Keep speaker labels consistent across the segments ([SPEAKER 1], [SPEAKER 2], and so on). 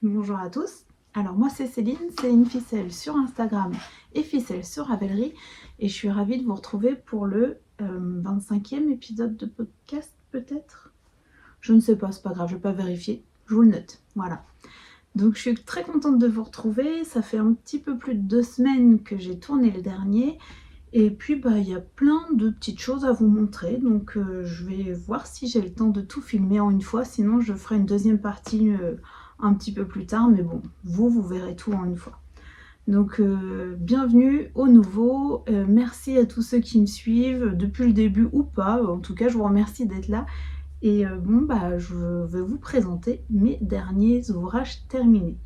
[SPEAKER 1] Bonjour à tous, alors moi c'est Céline, c'est une ficelle sur Instagram et ficelle sur Ravelry et je suis ravie de vous retrouver pour le 25e épisode de podcast peut-être. Je ne sais pas, c'est pas grave, je vais pas vérifier, je vous le note, voilà. Donc je suis très contente de vous retrouver, ça fait un petit peu plus de 2 semaines que j'ai tourné le dernier et puis il y a plein de petites choses à vous montrer, donc je vais voir si j'ai le temps de tout filmer en une fois, sinon je ferai une deuxième partie un petit peu plus tard, mais bon, vous verrez tout en une fois. Donc bienvenue au nouveau, merci à tous ceux qui me suivent depuis le début ou pas, en tout cas je vous remercie d'être là. Et je vais vous présenter mes derniers ouvrages terminés.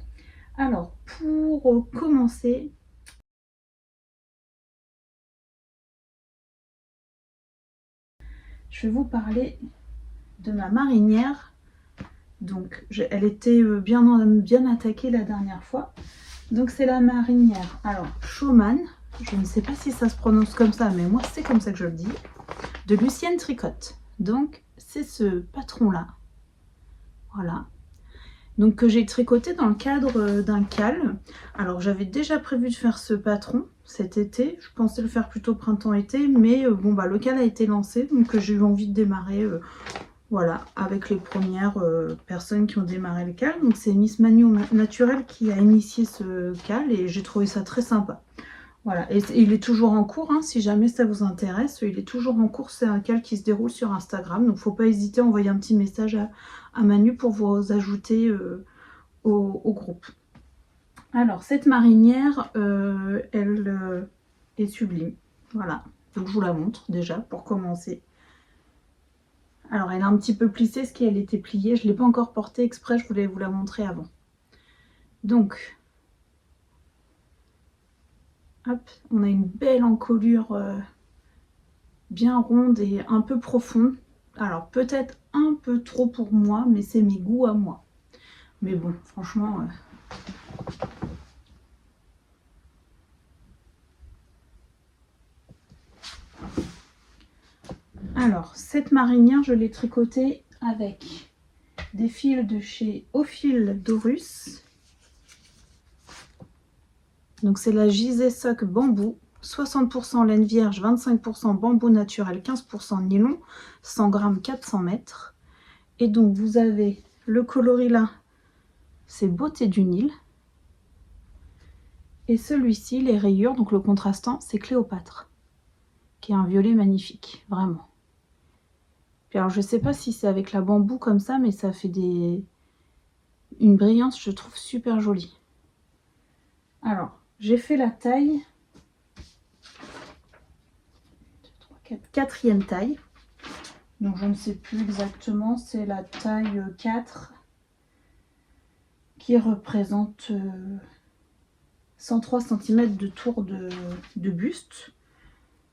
[SPEAKER 1] Alors pour commencer, je vais vous parler de ma marinière. Donc elle était bien attaquée la dernière fois. Donc c'est la marinière, alors Schumann, je ne sais pas si ça se prononce comme ça, mais moi c'est comme ça que je le dis, de Lucienne Tricotte. Donc c'est ce patron là, voilà. Donc que j'ai tricoté dans le cadre d'un cal. Alors j'avais déjà prévu de faire ce patron cet été, je pensais le faire plutôt printemps-été, mais le cal a été lancé, donc j'ai eu envie de démarrer voilà, avec les premières personnes qui ont démarré le cal. Donc c'est Miss Manu Naturel qui a initié ce cal et j'ai trouvé ça très sympa. Voilà, et il est toujours en cours, hein, si jamais ça vous intéresse, il est toujours en cours, c'est un cal qui se déroule sur Instagram, donc faut pas hésiter à envoyer un petit message à Manu pour vous ajouter au groupe. Alors cette marinière, elle est sublime, voilà, donc je vous la montre déjà pour commencer. Alors elle est un petit peu plissée, ce qu'elle était pliée, je ne l'ai pas encore portée exprès, je voulais vous la montrer avant. Donc, hop, on a une belle encolure bien ronde et un peu profonde. Alors peut-être un peu trop pour moi, mais c'est mes goûts à moi. Mais bon, franchement... Alors, cette marinière, je l'ai tricotée avec des fils de chez Au Fil d'Orus. Donc c'est la Gisée Sock bambou, 60% laine vierge, 25% bambou naturel, 15% nylon, 100 grammes, 400 mètres. Et donc vous avez le coloris là, c'est Beauté du Nil. Et celui-ci, les rayures, donc le contrastant, c'est Cléopâtre, qui est un violet magnifique, vraiment. Puis alors je sais pas si c'est avec la bambou comme ça, mais ça fait une brillance, je trouve super jolie. Alors, j'ai fait la taille 4e taille. Donc je ne sais plus exactement, c'est la taille 4 qui représente 103 cm de tour de buste.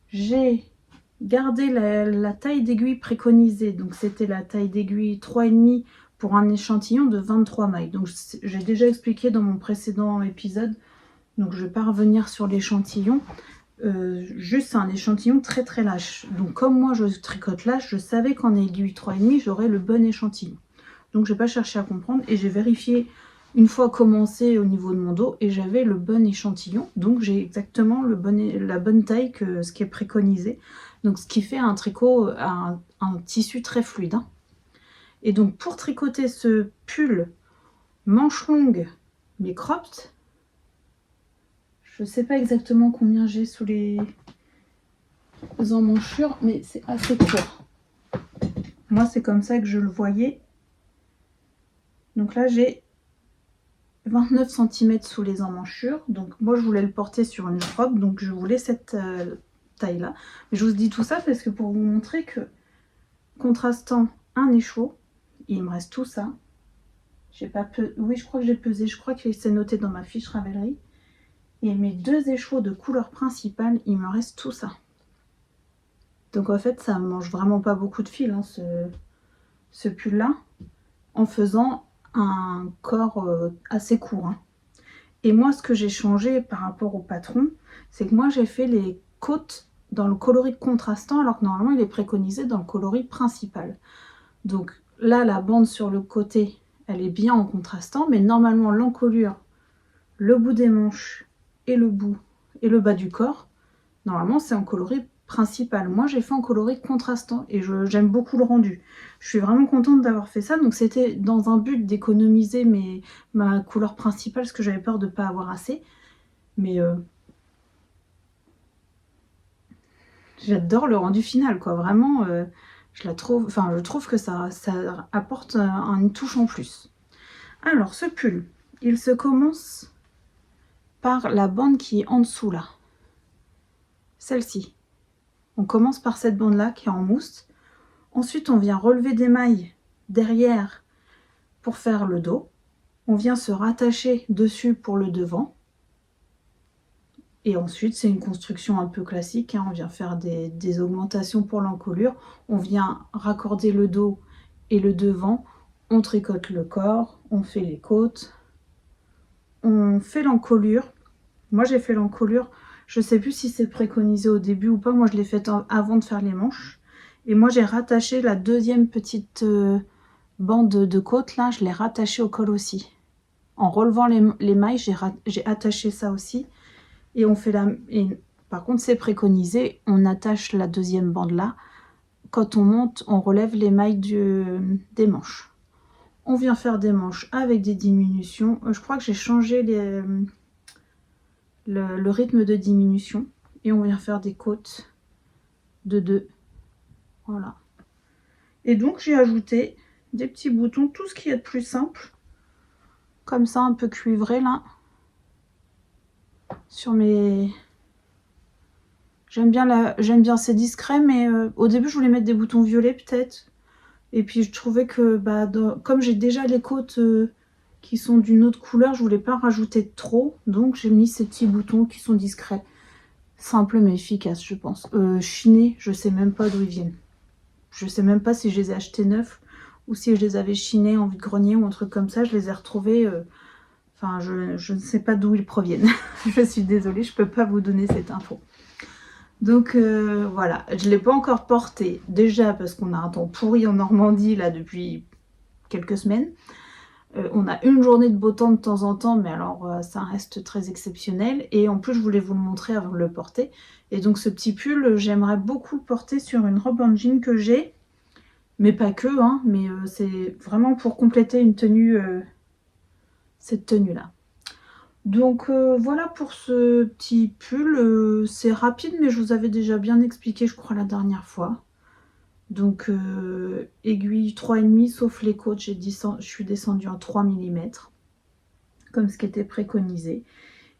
[SPEAKER 1] J'ai gardé la taille d'aiguille préconisée, donc c'était la taille d'aiguille 3,5 pour un échantillon de 23 mailles. Donc j'ai déjà expliqué dans mon précédent épisode, donc je ne vais pas revenir sur l'échantillon. Juste c'est un échantillon très très lâche, donc comme moi je tricote lâche, je savais qu'en aiguille 3,5 j'aurais le bon échantillon, donc j'ai pas cherché à comprendre et j'ai vérifié une fois commencé au niveau de mon dos et j'avais le bon échantillon, donc j'ai exactement la bonne taille que ce qui est préconisé, donc ce qui fait un tricot, un tissu très fluide, hein. Et donc pour tricoter ce pull manche longue mais cropped, je ne sais pas exactement combien j'ai sous les emmanchures, mais c'est assez court. Moi, c'est comme ça que je le voyais. Donc là, j'ai 29 cm sous les emmanchures. Donc moi, je voulais le porter sur une robe, donc je voulais cette taille-là. Mais je vous dis tout ça parce que pour vous montrer que, contrastant un écheau, il me reste tout ça. J'ai pas oui, je crois que j'ai pesé. Je crois que c'est noté dans ma fiche Ravelry. Et mes 2 échos de couleur principale, il me reste tout ça. Donc en fait, ça mange vraiment pas beaucoup de fil, hein, ce pull-là, en faisant un corps assez court, hein. Et moi, ce que j'ai changé par rapport au patron, c'est que moi, j'ai fait les côtes dans le coloris contrastant, alors que normalement, il est préconisé dans le coloris principal. Donc là, la bande sur le côté, elle est bien en contrastant, mais normalement l'encolure, le bout des manches et le bas du corps, normalement c'est en coloris principal. Moi j'ai fait en coloris contrastant et j'aime beaucoup le rendu. Je suis vraiment contente d'avoir fait ça, donc c'était dans un but d'économiser ma couleur principale parce que j'avais peur de ne pas avoir assez. Mais j'adore le rendu final, quoi. Vraiment, je trouve que ça apporte une touche en plus. Alors, ce pull, il se commence par la bande qui est en dessous, là. Celle-ci. On commence par cette bande-là qui est en mousse. Ensuite, on vient relever des mailles derrière pour faire le dos. On vient se rattacher dessus pour le devant. Et ensuite, c'est une construction un peu classique, hein. On vient faire des augmentations pour l'encolure. On vient raccorder le dos et le devant. On tricote le corps, on fait les côtes. On fait l'encolure. Moi, j'ai fait l'encolure. Je ne sais plus si c'est préconisé au début ou pas. Moi, je l'ai fait avant de faire les manches. Et moi, j'ai rattaché la deuxième petite bande de côte, là. Je l'ai rattachée au col aussi. En relevant les mailles, j'ai attaché ça aussi. Et on fait par contre, c'est préconisé, on attache la deuxième bande là. Quand on monte, on relève les mailles des manches. On vient faire des manches avec des diminutions. Je crois que j'ai changé le rythme de diminution. Et on vient faire des côtes de 2. Voilà. Et donc, j'ai ajouté des petits boutons, tout ce qui est de plus simple. Comme ça, un peu cuivré là. Sur mes... J'aime bien, c'est discret, mais au début, je voulais mettre des boutons violets peut-être. Et puis, je trouvais que, comme j'ai déjà les côtes qui sont d'une autre couleur, je voulais pas rajouter trop. Donc, j'ai mis ces petits boutons qui sont discrets. Simples mais efficaces, je pense. Chinés, je sais même pas d'où ils viennent. Je sais même pas si je les ai achetés neufs ou si je les avais chinés en vide-grenier ou un truc comme ça. Je les ai retrouvés... Enfin, je ne sais pas d'où ils proviennent. Je suis désolée, je peux pas vous donner cette info. Donc voilà, je ne l'ai pas encore porté, déjà parce qu'on a un temps pourri en Normandie là depuis quelques semaines. On a une journée de beau temps de temps en temps, mais alors ça reste très exceptionnel. Et en plus, je voulais vous le montrer avant de le porter. Et donc ce petit pull, j'aimerais beaucoup le porter sur une robe en jean que j'ai. Mais pas que, hein, mais c'est vraiment pour compléter une tenue, cette tenue-là. Donc voilà pour ce petit pull, c'est rapide mais je vous avais déjà bien expliqué je crois la dernière fois. Donc aiguille 3,5 sauf les côtes, je suis descendue en 3 mm comme ce qui était préconisé.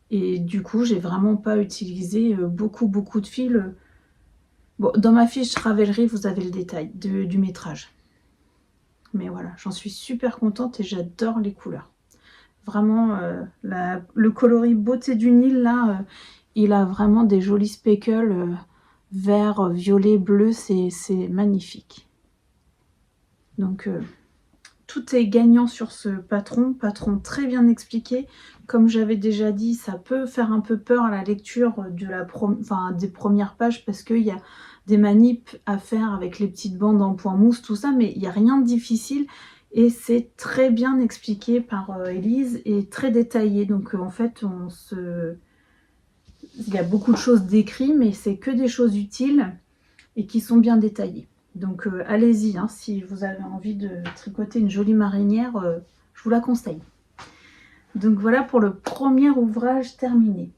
[SPEAKER 1] Et du coup j'ai vraiment pas utilisé beaucoup de fils. Bon, dans ma fiche Ravelry vous avez le détail du métrage. Mais voilà, j'en suis super contente et j'adore les couleurs. Vraiment, le coloris beauté du Nil, là, il a vraiment des jolis speckles vert, violet, bleu, c'est magnifique. Donc, tout est gagnant sur ce patron très bien expliqué. Comme j'avais déjà dit, ça peut faire un peu peur à la lecture des premières pages parce qu'il y a des manips à faire avec les petites bandes en point mousse, tout ça, mais il n'y a rien de difficile. Et c'est très bien expliqué par Elise et très détaillé. Donc en fait, il y a beaucoup de choses décrites, mais c'est que des choses utiles et qui sont bien détaillées. Donc allez-y, hein, si vous avez envie de tricoter une jolie marinière, je vous la conseille. Donc voilà pour le premier ouvrage terminé.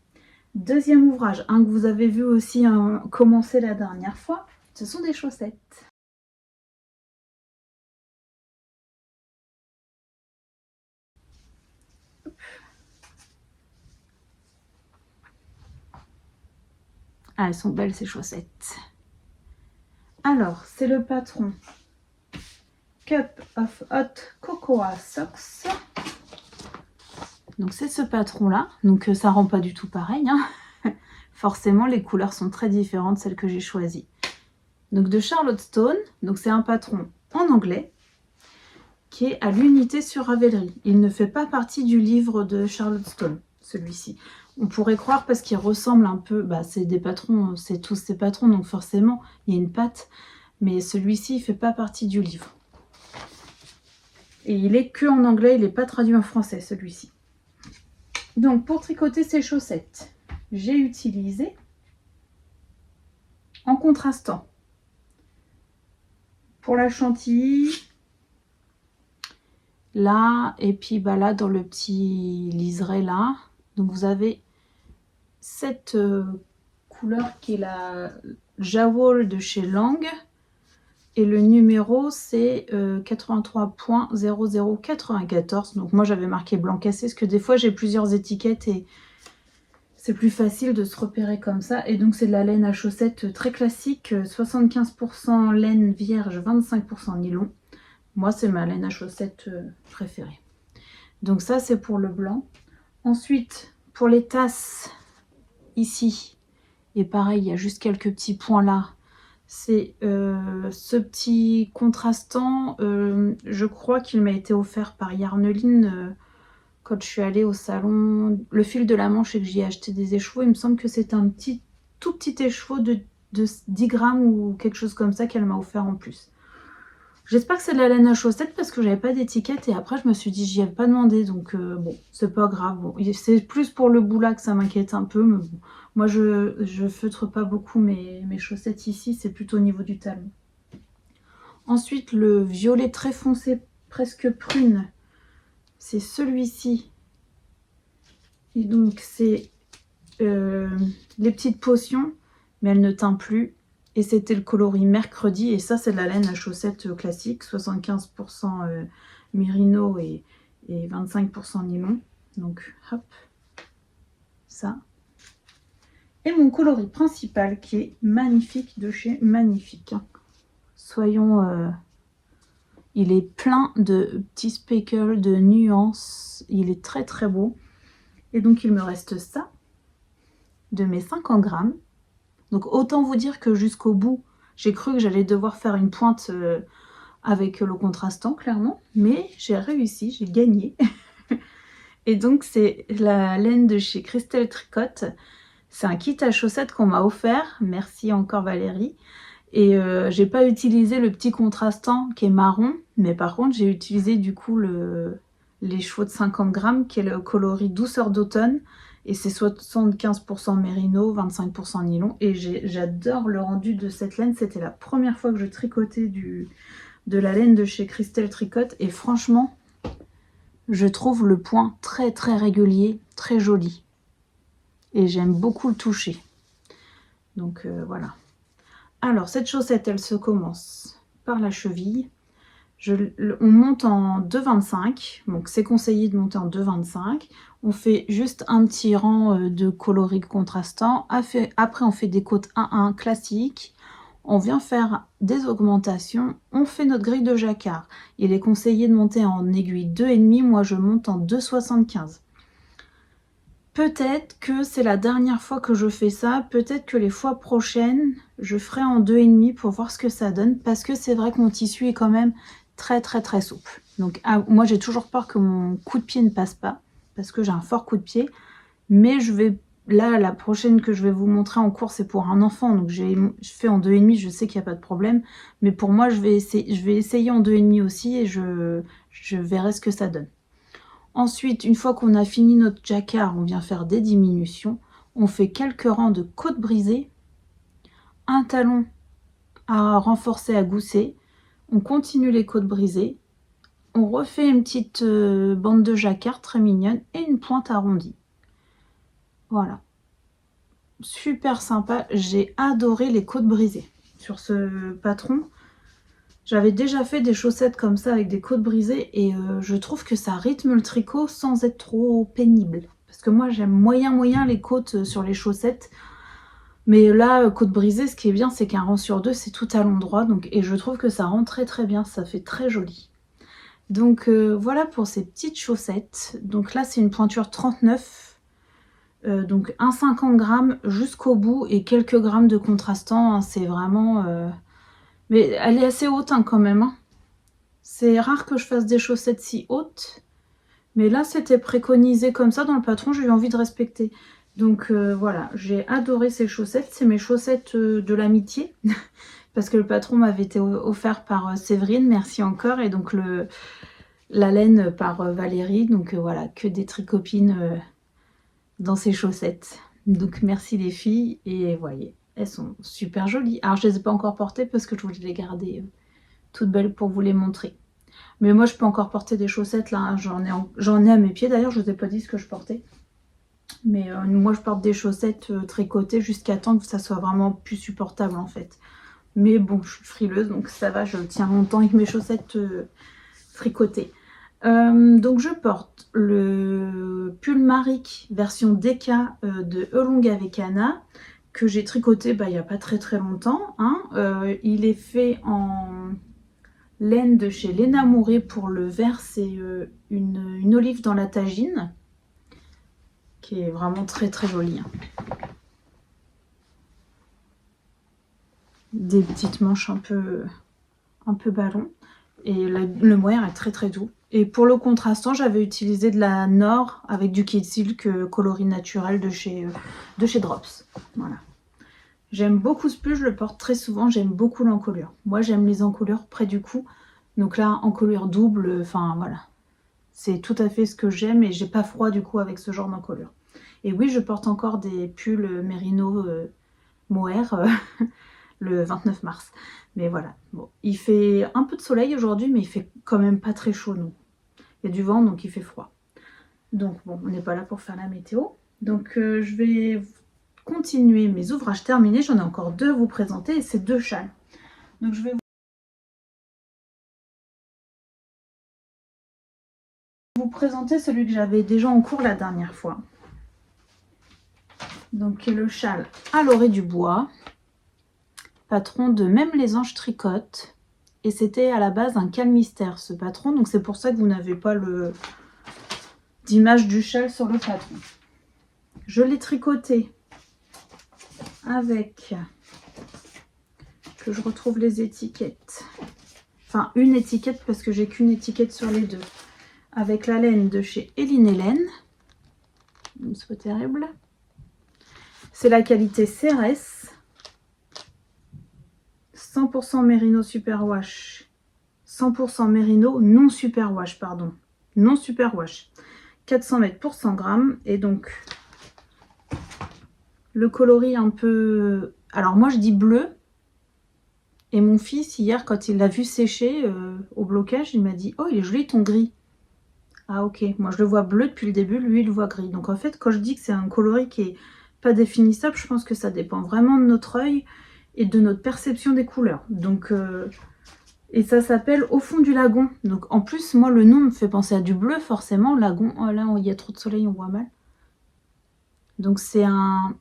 [SPEAKER 1] Deuxième ouvrage, que vous avez vu aussi commencer la dernière fois, ce sont des chaussettes. Ah, elles sont belles ces chaussettes. Alors, c'est le patron Cup of Hot Cocoa Socks. Donc c'est ce patron-là. Donc ça rend pas du tout pareil, hein. Forcément, les couleurs sont très différentes, celles que j'ai choisies. Donc de Charlotte Stone. Donc c'est un patron en anglais qui est à l'unité sur Ravelry. Il ne fait pas partie du livre de Charlotte Stone, celui-ci. On pourrait croire parce qu'il ressemble un peu, c'est des patrons, c'est tous ces patrons, donc forcément il y a une patte, mais celui-ci il fait pas partie du livre. Et il est que en anglais, il n'est pas traduit en français celui-ci. Donc pour tricoter ces chaussettes, j'ai utilisé en contrastant pour la chantilly, là, et puis bah là dans le petit liseré là. Donc vous avez cette couleur qui est la Jawol de chez Lang. Et le numéro, c'est 83.0094. Donc moi, j'avais marqué blanc cassé, parce que des fois, j'ai plusieurs étiquettes et c'est plus facile de se repérer comme ça. Et donc, c'est de la laine à chaussettes très classique. 75% laine vierge, 25% nylon. Moi, c'est ma laine à chaussettes préférée. Donc ça, c'est pour le blanc. Ensuite, pour les tasses, ici, et pareil, il y a juste quelques petits points là. C'est ce petit contrastant, je crois qu'il m'a été offert par Yarneline quand je suis allée au salon Le Fil de la Manche et que j'y ai acheté des écheveaux. Il me semble que c'est un tout petit écheveau de 10 grammes ou quelque chose comme ça qu'elle m'a offert en plus. J'espère que c'est de la laine à chaussettes parce que j'avais pas d'étiquette et après je me suis dit j'y avais pas demandé donc bon c'est pas grave. Bon, c'est plus pour le bout là que ça m'inquiète un peu mais bon. Moi, je feutre pas beaucoup mes chaussettes ici, c'est plutôt au niveau du talon. Ensuite, le violet très foncé, presque prune, c'est celui-ci. Et donc, c'est les petites potions, mais elle ne teint plus. Et c'était le coloris mercredi, et ça, c'est de la laine à chaussettes classique, 75% mérino et 25% nylon. Donc, hop, ça. Et mon coloris principal qui est magnifique de chez Magnifique. Soyons... il est plein de petits speckles, de nuances. Il est très très beau. Et donc il me reste ça de mes 50 grammes. Donc autant vous dire que jusqu'au bout, j'ai cru que j'allais devoir faire une pointe avec le contrastant clairement. Mais j'ai réussi, j'ai gagné. Et donc c'est la laine de chez Crystal Tricot. C'est un kit à chaussettes qu'on m'a offert, merci encore Valérie. Et j'ai pas utilisé le petit contrastant qui est marron, mais par contre j'ai utilisé du coup les chevaux de 50 grammes qui est le coloris douceur d'automne. Et c'est 75% mérino, 25% nylon. Et j'adore le rendu de cette laine. C'était la première fois que je tricotais de la laine de chez Crystal Tricot. Et franchement, je trouve le point très très régulier, très joli. Et j'aime beaucoup le toucher. Donc voilà. Alors cette chaussette, elle se commence par la cheville. On monte en 2,25. Donc c'est conseillé de monter en 2,25. On fait juste un petit rang de coloris contrastants. Après on fait des côtes 1,1 classiques. On vient faire des augmentations. On fait notre grille de jacquard. Il est conseillé de monter en aiguille 2,5. Moi je monte en 2,75. Peut-être que c'est la dernière fois que je fais ça, peut-être que les fois prochaines, je ferai en 2,5 pour voir ce que ça donne, parce que c'est vrai que mon tissu est quand même très très très souple. Donc moi j'ai toujours peur que mon coup de pied ne passe pas, parce que j'ai un fort coup de pied, mais je vais, là la prochaine que je vais vous montrer en cours c'est pour un enfant, donc je fais en 2,5, je sais qu'il n'y a pas de problème, mais pour moi je vais essayer en 2,5 aussi et je verrai ce que ça donne. Ensuite, une fois qu'on a fini notre jacquard, on vient faire des diminutions. On fait quelques rangs de côtes brisées, un talon à renforcer, à gousser. On continue les côtes brisées. On refait une petite bande de jacquard très mignonne et une pointe arrondie. Voilà. Super sympa. J'ai adoré les côtes brisées sur ce patron. J'avais déjà fait des chaussettes comme ça avec des côtes brisées et je trouve que ça rythme le tricot sans être trop pénible. Parce que moi j'aime moyen les côtes sur les chaussettes. Mais là, côte brisée, ce qui est bien, c'est qu'un rang sur deux, c'est tout à l'endroit. Et je trouve que ça rend très très bien, ça fait très joli. Donc voilà pour ces petites chaussettes. Donc là, c'est une pointure 39. Donc un 50 grammes jusqu'au bout et quelques grammes de contrastant. Hein, c'est vraiment... Mais elle est assez haute hein, quand même. Hein. C'est rare que je fasse des chaussettes si hautes. Mais là, c'était préconisé comme ça dans le patron. J'ai eu envie de respecter. Donc voilà, j'ai adoré ces chaussettes. C'est mes chaussettes de l'amitié. Parce que le patron m'avait été offert par Séverine. Merci encore. Et donc La laine par Valérie, donc voilà, que des tricopines dans ces chaussettes. Donc merci les filles, et voyez, elles sont super jolies. Alors je les ai pas encore portées parce que je voulais les garder toutes belles pour vous les montrer. Mais moi je peux encore porter des chaussettes là, hein. J'en ai à mes pieds d'ailleurs, je vous ai pas dit ce que je portais. Mais moi je porte des chaussettes tricotées jusqu'à temps que ça soit vraiment plus supportable en fait. Mais bon, je suis frileuse donc ça va, je tiens longtemps avec mes chaussettes tricotées. Donc je porte le pull Maric version DK de Elong avec Anna que j'ai tricoté il n'y a pas très longtemps. Hein. Il est fait en laine de chez Léna Mouret pour le vert, c'est une olive dans la tagine qui est vraiment très jolie. Hein. Des petites manches un peu ballon et le mohair est très doux. Et pour le contrastant, j'avais utilisé de la Nord avec du Kid Silk coloris naturel de chez Drops. Voilà. J'aime beaucoup ce pull, je le porte très souvent, j'aime beaucoup l'encolure. Moi j'aime les encolures près du cou, donc là encolure double, enfin voilà. C'est tout à fait ce que j'aime et j'ai pas froid du coup avec ce genre d'encolure. Et oui, je porte encore des pulls Merino mohair le 29 mars. Mais voilà, bon, il fait un peu de soleil aujourd'hui, mais il fait quand même pas très chaud, non. Il y a du vent, donc il fait froid. Donc bon, on n'est pas là pour faire la météo. Donc je vais continuer mes ouvrages terminés. J'en ai encore 2 à vous présenter et c'est 2 châles. Donc je vais vous présenter celui que j'avais déjà en cours la dernière fois. Donc qui est le châle à l'orée du bois. Patron de Même les anges tricotent. Et c'était à la base un calmystère ce patron. Donc c'est pour ça que vous n'avez pas d'image du châle sur le patron. Je l'ai tricoté avec, que je retrouve les étiquettes, enfin une étiquette parce que j'ai qu'une étiquette sur les 2, avec la laine de chez Eline Hélène, c'est pas terrible, c'est la qualité CRS, 100% Merino Superwash, 100% Merino non Superwash, pardon, non Superwash, 400 mètres pour 100 grammes, et donc le coloris un peu, alors moi je dis bleu, et mon fils hier quand il l'a vu sécher au blocage, il m'a dit oh il est joli ton gris. Ah ok, moi je le vois bleu depuis le début, lui il le voit gris. Donc en fait quand je dis que c'est un coloris qui est pas définissable, je pense que ça dépend vraiment de notre œil et de notre perception des couleurs. Donc et ça s'appelle Au fond du lagon. Donc en plus moi le nom me fait penser à du bleu forcément, lagon, oh, là il y a trop de soleil, on voit mal. Donc c'est un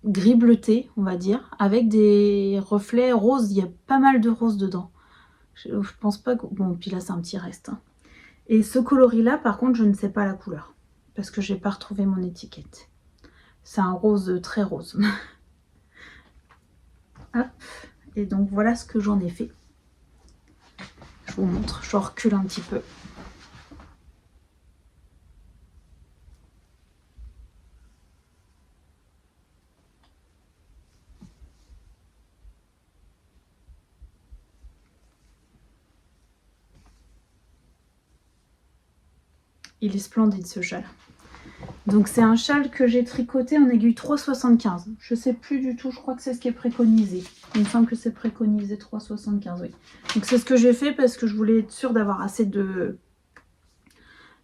[SPEAKER 1] gris bleuté, on va dire, avec des reflets roses. Il y a pas mal de roses dedans. Je pense pas que... Bon, puis là, c'est un petit reste. Hein. Et ce coloris-là, par contre, je ne sais pas la couleur. Parce que j'ai pas retrouvé mon étiquette. C'est un rose très rose. Hop. Et donc, voilà ce que j'en ai fait. Je vous montre. Je recule un petit peu. Il est splendide ce châle. Donc c'est un châle que j'ai tricoté en aiguille 3,75. Je sais plus du tout, je crois que c'est ce qui est préconisé. Il me semble que c'est préconisé 3,75, oui. Donc c'est ce que j'ai fait parce que je voulais être sûre d'avoir assez de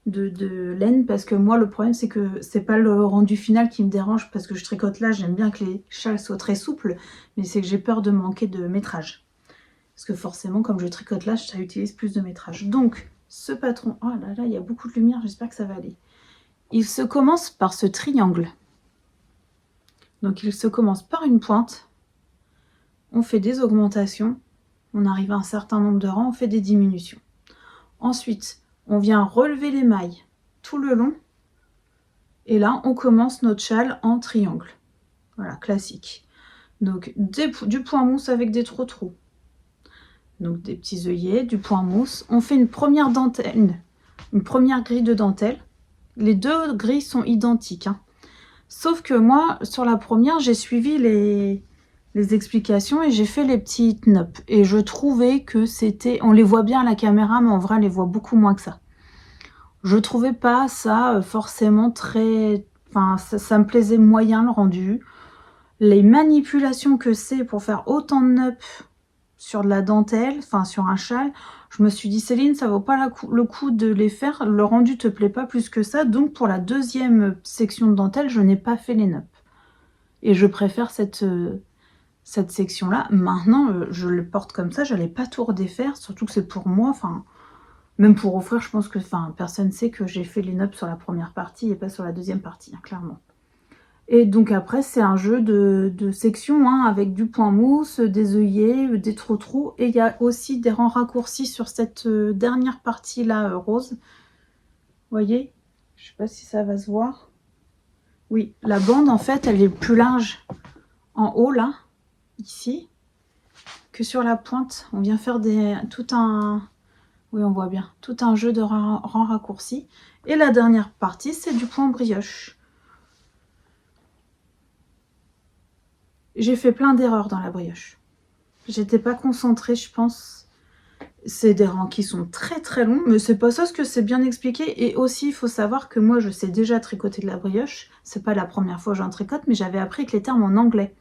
[SPEAKER 1] laine. Parce que moi le problème c'est que c'est pas le rendu final qui me dérange parce que je tricote là, j'aime bien que les châles soient très souples. Mais c'est que j'ai peur de manquer de métrage. Parce que forcément comme je tricote là, ça utilise plus de métrage. Donc ce patron, oh là là, il y a beaucoup de lumière, j'espère que ça va aller. Il se commence par ce triangle. Donc il se commence par une pointe. On fait des augmentations. On arrive à un certain nombre de rangs, on fait des diminutions. Ensuite, on vient relever les mailles tout le long. Et là, on commence notre châle en triangle. Voilà, classique. Donc du point mousse avec des trous. Donc des petits œillets, du point mousse. On fait une première dentelle, une première grille de dentelle. Les 2 grilles sont identiques. Hein. Sauf que moi, sur la première, j'ai suivi les explications et j'ai fait les petites nops. Et je trouvais que c'était... On les voit bien à la caméra, mais en vrai, on les voit beaucoup moins que ça. Je trouvais pas ça forcément très... Enfin, ça me plaisait moyen le rendu. Les manipulations que c'est pour faire autant de nœuds sur de la dentelle, enfin sur un châle, je me suis dit Céline, ça vaut pas le coup de les faire, le rendu te plaît pas plus que ça, donc pour la deuxième section de dentelle, je n'ai pas fait les nœuds. Et je préfère cette section-là. Maintenant, je le porte comme ça, je n'allais pas tout redéfaire, surtout que c'est pour moi, enfin, même pour offrir, je pense que personne ne sait que j'ai fait les nœuds sur la première partie et pas sur la deuxième partie, hein, clairement. Et donc après, c'est un jeu de sections, hein, avec du point mousse, des œillets, des trous-trous. Et il y a aussi des rangs raccourcis sur cette dernière partie-là, rose. Vous voyez? Je sais pas si ça va se voir. Oui, la bande, en fait, elle est plus large en haut, là, ici, que sur la pointe. On vient faire tout un... Oui, on voit bien. Tout un jeu de rangs raccourcis. Et la dernière partie, c'est du point brioche. J'ai fait plein d'erreurs dans la brioche. J'étais pas concentrée, je pense. C'est des rangs qui sont très très longs, mais c'est pas ça, ce que c'est bien expliqué. Et aussi, il faut savoir que moi, je sais déjà tricoter de la brioche. C'est pas la première fois que j'en tricote, mais j'avais appris avec les termes en anglais.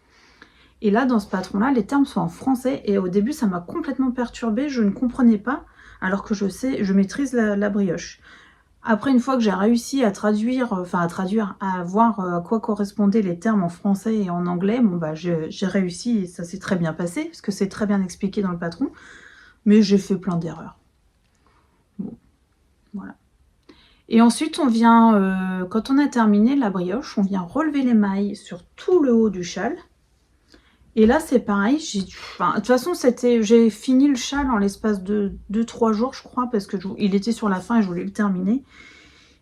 [SPEAKER 1] Et là, dans ce patron-là, les termes sont en français. Et au début, ça m'a complètement perturbée. Je ne comprenais pas, alors que je maîtrise la brioche. Après, une fois que j'ai réussi à traduire, à voir à quoi correspondaient les termes en français et en anglais, bon bah j'ai réussi et ça s'est très bien passé, parce que c'est très bien expliqué dans le patron, mais j'ai fait plein d'erreurs. Bon, voilà. Et ensuite, on vient, quand on a terminé la brioche, on vient relever les mailles sur tout le haut du châle. Et là, c'est pareil, de toute façon, j'ai fini le châle en l'espace de 2-3 jours, je crois, parce que il était sur la fin et je voulais le terminer.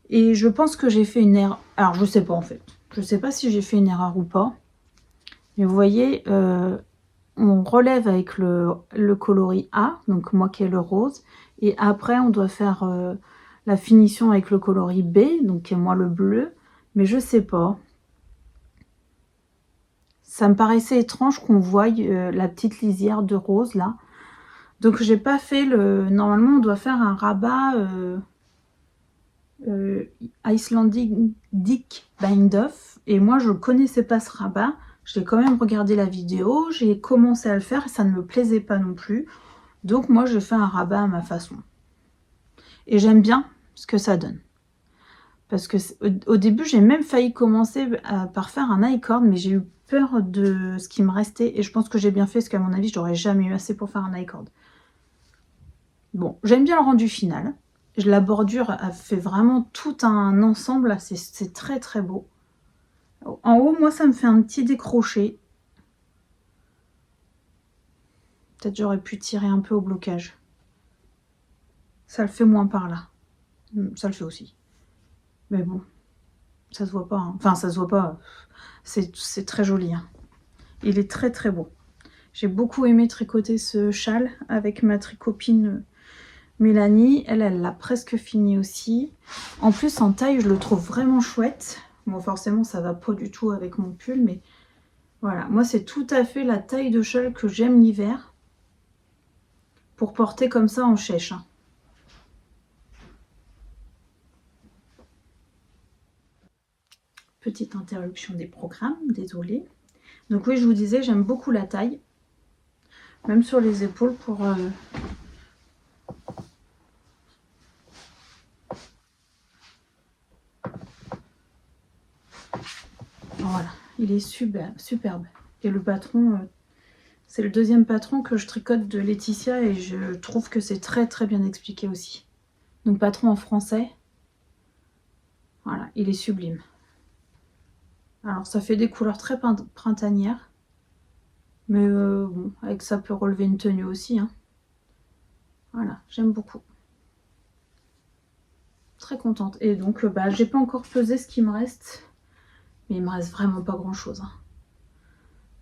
[SPEAKER 1] Et je pense que j'ai fait une erreur. Alors, je sais pas en fait. Je sais pas si j'ai fait une erreur ou pas. Mais vous voyez, on relève avec le coloris A, donc moi qui ai le rose. Et après, on doit faire la finition avec le coloris B, donc qui est moi le bleu. Mais je sais pas. Ça me paraissait étrange qu'on voie la petite lisière de rose là. Donc, j'ai pas fait le... Normalement, on doit faire un rabat... Icelandic Bind Off, et moi je connaissais pas ce rabat. J'ai quand même regardé la vidéo, j'ai commencé à le faire et ça ne me plaisait pas non plus, donc moi je fais un rabat à ma façon et j'aime bien ce que ça donne, parce que au début j'ai même failli commencer par faire un I-cord, mais j'ai eu peur de ce qui me restait et je pense que j'ai bien fait, parce qu'à mon avis j'aurais jamais eu assez pour faire un I-cord. Bon, j'aime bien le rendu final. La bordure a fait vraiment tout un ensemble, c'est très très beau. En haut, moi, ça me fait un petit décroché. Peut-être j'aurais pu tirer un peu au blocage. Ça le fait moins par là. Ça le fait aussi. Mais bon, ça se voit pas. Hein. Enfin, ça se voit pas. C'est très joli. Hein. Il est très très beau. J'ai beaucoup aimé tricoter ce châle avec ma tricopine Mélanie. Elle l'a presque fini aussi. En plus, en taille, je le trouve vraiment chouette. Bon, forcément, ça va pas du tout avec mon pull, mais voilà. Moi, c'est tout à fait la taille de châle que j'aime l'hiver pour porter comme ça en chèche. Hein. Petite interruption des programmes, désolée. Donc oui, je vous disais, j'aime beaucoup la taille. Même sur les épaules pour... Voilà, il est superbe. Et le patron, c'est le deuxième patron que je tricote de Laetitia et je trouve que c'est très très bien expliqué aussi. Donc patron en français. Voilà, il est sublime. Alors ça fait des couleurs très printanières. Mais bon, avec ça peut relever une tenue aussi. Hein. Voilà, j'aime beaucoup. Très contente. Et donc, j'ai pas encore pesé ce qui me reste. Mais il me reste vraiment pas grand chose. Hein.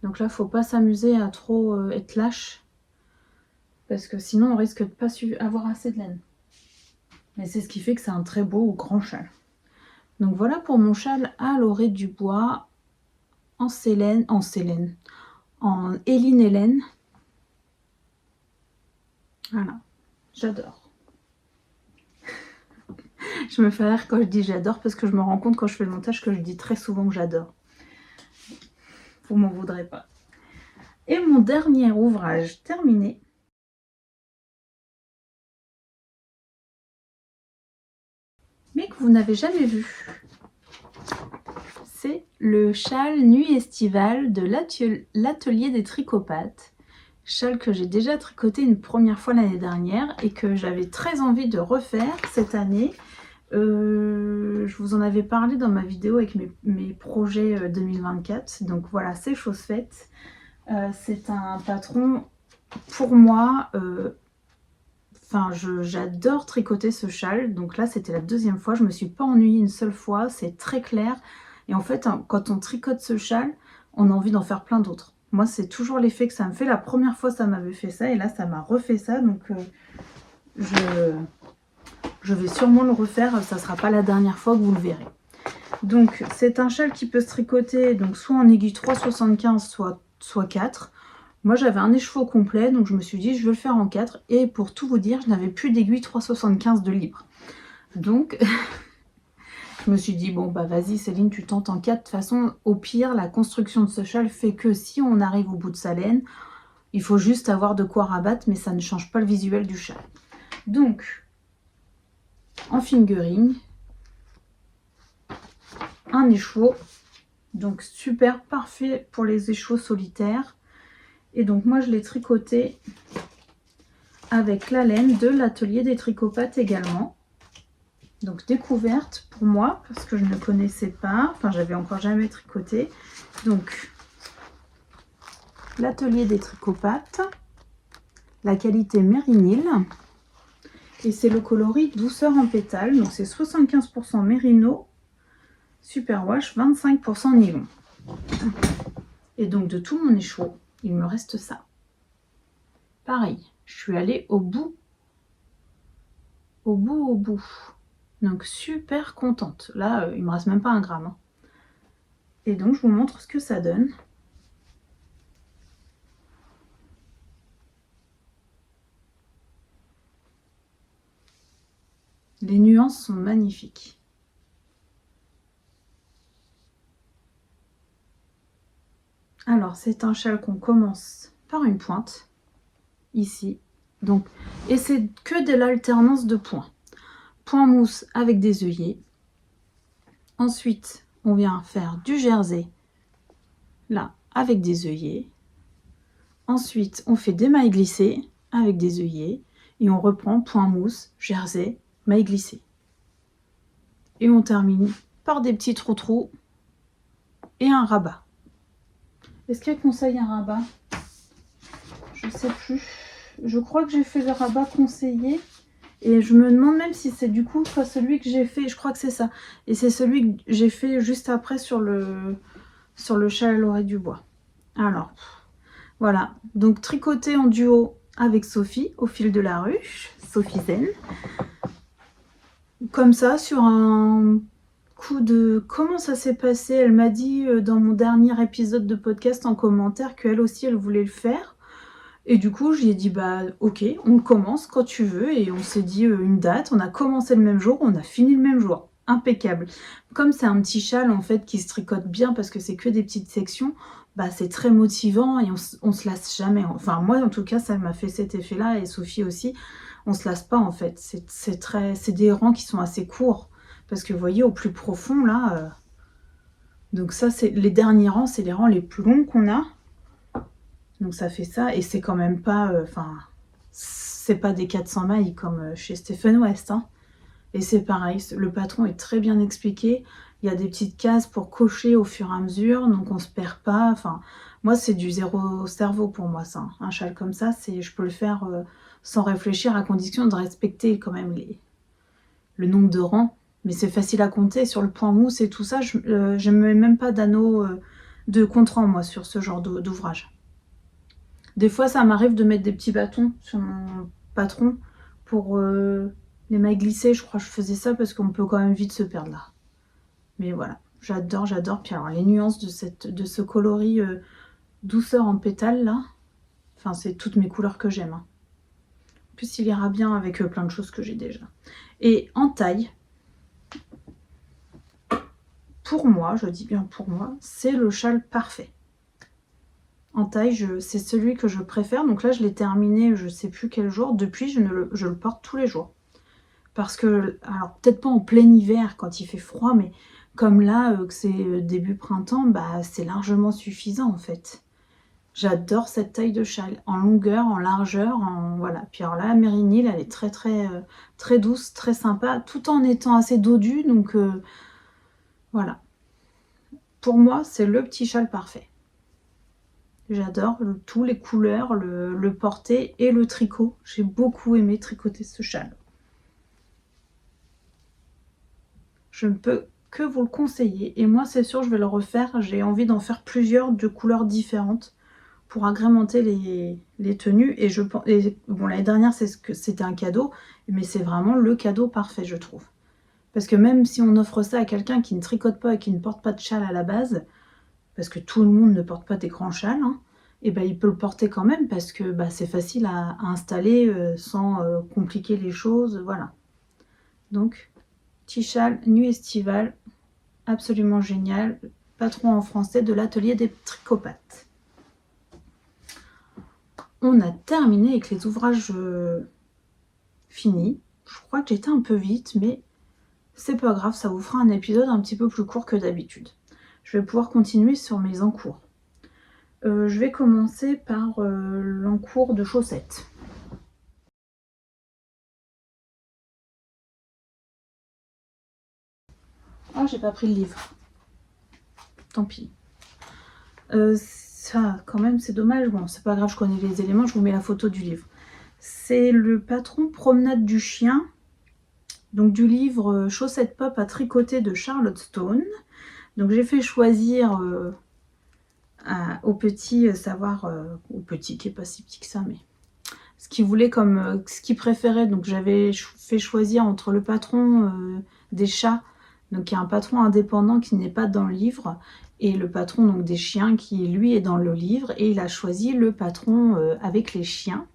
[SPEAKER 1] Donc là, faut pas s'amuser à trop être lâche. Parce que sinon, on risque de pas avoir assez de laine. Mais c'est ce qui fait que c'est un très beau ou grand châle. Donc voilà pour mon châle à l'orée du bois en Éline Hélène. Voilà, j'adore. Je me fais rire quand je dis j'adore parce que je me rends compte quand je fais le montage que je dis très souvent que j'adore. Vous m'en voudrez pas. Et mon dernier ouvrage terminé. Mais que vous n'avez jamais vu. C'est le châle nuit estivale de l'atelier des tricopathes. Châle que j'ai déjà tricoté une première fois l'année dernière et que j'avais très envie de refaire cette année. Je vous en avais parlé dans ma vidéo avec mes projets 2024. Donc voilà, c'est chose faite. C'est un patron pour moi. Enfin, j'adore tricoter ce châle. Donc là, c'était la deuxième fois. Je me suis pas ennuyée une seule fois. C'est très clair. Et en fait, quand on tricote ce châle, on a envie d'en faire plein d'autres. Moi, c'est toujours l'effet que ça me fait. La première fois, ça m'avait fait ça. Et là, ça m'a refait ça. Donc, je vais sûrement le refaire. Ça ne sera pas la dernière fois que vous le verrez. Donc, c'est un châle qui peut se tricoter donc soit en aiguille 3,75, soit 4. Moi, j'avais un écheveau complet, donc je me suis dit, je veux le faire en 4. Et pour tout vous dire, je n'avais plus d'aiguille 3,75 de libre. Donc, je me suis dit, bon, bah vas-y Céline, tu tentes en 4. De toute façon, au pire, la construction de ce châle fait que si on arrive au bout de sa laine, il faut juste avoir de quoi rabattre, mais ça ne change pas le visuel du châle. Donc, en fingering, un écheveau. Donc, super, parfait pour les écheveaux solitaires. Et donc, moi, je l'ai tricoté avec la laine de l'atelier des tricopathes également. Donc découverte pour moi parce que je ne connaissais pas, enfin j'avais encore jamais tricoté. Donc l'atelier des tricopathes, la qualité Mérinil et c'est le coloris douceur en pétale. Donc c'est 75% mérino, superwash, 25% nylon. Et donc de tout mon écheveau, il me reste ça. Pareil, je suis allée au bout. Donc super contente. Là, il me reste même pas un gramme. Hein. Et donc je vous montre ce que ça donne. Les nuances sont magnifiques. Alors c'est un châle qu'on commence par une pointe, ici. Donc, et c'est que de l'alternance de points. Point mousse avec des œillets. Ensuite, on vient faire du jersey, là, avec des œillets. Ensuite, on fait des mailles glissées avec des œillets. Et on reprend point mousse, jersey, mailles glissées. Et on termine par des petits trous-trous et un rabat. Est-ce qu'elle conseille un rabat? Je ne sais plus. Je crois que j'ai fait le rabat conseillé. Et je me demande même si c'est du coup pas celui que j'ai fait. Je crois que c'est ça. Et c'est celui que j'ai fait juste après sur le châle à l'oreille du bois. Alors, voilà. Donc tricoté en duo avec Sophie au fil de la ruche. Sophie Zen. Comme ça, sur un coup de... Comment ça s'est passé? Elle m'a dit dans mon dernier épisode de podcast en commentaire qu'elle aussi, elle voulait le faire. Et du coup, je lui ai dit, bah ok, on commence quand tu veux. Et on s'est dit une date, on a commencé le même jour, on a fini le même jour. Impeccable. Comme c'est un petit châle en fait qui se tricote bien parce que c'est que des petites sections, bah c'est très motivant et on se lasse jamais. Enfin moi en tout cas ça m'a fait cet effet là et Sophie aussi. On se lasse pas en fait. C'est des rangs qui sont assez courts parce que vous voyez au plus profond là. Donc ça c'est les derniers rangs, c'est les rangs les plus longs qu'on a. Donc ça fait ça et c'est quand même pas, enfin c'est pas des 400 mailles comme chez Stephen West. Hein. Et c'est pareil, le patron est très bien expliqué. Il y a des petites cases pour cocher au fur et à mesure, donc on se perd pas. Enfin, moi c'est du zéro cerveau pour moi ça. Un châle comme ça, je peux le faire sans réfléchir à condition de respecter quand même le nombre de rangs. Mais c'est facile à compter sur le point mousse et tout ça. Je ne mets même pas d'anneau de contre-rang moi sur ce genre d'ouvrage. Des fois, ça m'arrive de mettre des petits bâtons sur mon patron pour les mailles glissées. Je crois que je faisais ça parce qu'on peut quand même vite se perdre là. Mais voilà, j'adore, j'adore. Puis alors, les nuances de ce coloris douceur en pétale là, enfin, c'est toutes mes couleurs que j'aime. Hein. En plus, il ira bien avec plein de choses que j'ai déjà. Et en taille, Pour moi, je dis bien pour moi, c'est le châle parfait. En taille, c'est celui que je préfère. Donc là, je l'ai terminé, je sais plus quel jour. Depuis, je le porte tous les jours. Parce que, alors peut-être pas en plein hiver quand il fait froid, mais comme là, que c'est début printemps, bah c'est largement suffisant en fait. J'adore cette taille de châle, en longueur, en largeur, voilà. Puis alors là, la Mérigny, elle est très douce, très sympa, tout en étant assez dodue, donc voilà. Pour moi, c'est le petit châle parfait. J'adore tous les couleurs, le porter et le tricot. J'ai beaucoup aimé tricoter ce châle. Je ne peux que vous le conseiller. Et moi, c'est sûr, je vais le refaire. J'ai envie d'en faire plusieurs de couleurs différentes pour agrémenter les tenues. Bon, l'année dernière, c'était un cadeau, mais c'est vraiment le cadeau parfait, je trouve. Parce que même si on offre ça à quelqu'un qui ne tricote pas et qui ne porte pas de châle à la base, parce que tout le monde ne porte pas des grands châles, hein, et ben il peut le porter quand même parce que bah, c'est facile à installer sans compliquer les choses, voilà. Donc, petit châle nuit estivale, absolument génial, patron en français de l'atelier des tricopathes. On a terminé avec les ouvrages finis. Je crois que j'étais un peu vite, mais c'est pas grave, ça vous fera un épisode un petit peu plus court que d'habitude. Je vais pouvoir continuer sur mes encours. Je vais commencer par l'encours de chaussettes. Ah, j'ai pas pris le livre. Tant pis. Ça, quand même, c'est dommage. Bon, c'est pas grave, je connais les éléments, je vous mets la photo du livre. C'est le patron Promenade du chien, donc du livre Chaussettes Pop à tricoter de Charlotte Stone. Donc j'ai fait choisir au petit, au petit qui est pas si petit que ça, mais ce qu'il voulait comme, ce qu'il préférait. Donc j'avais fait choisir entre le patron des chats, donc il y a un patron indépendant qui n'est pas dans le livre, et le patron donc des chiens qui lui est dans le livre, et il a choisi le patron avec les chiens.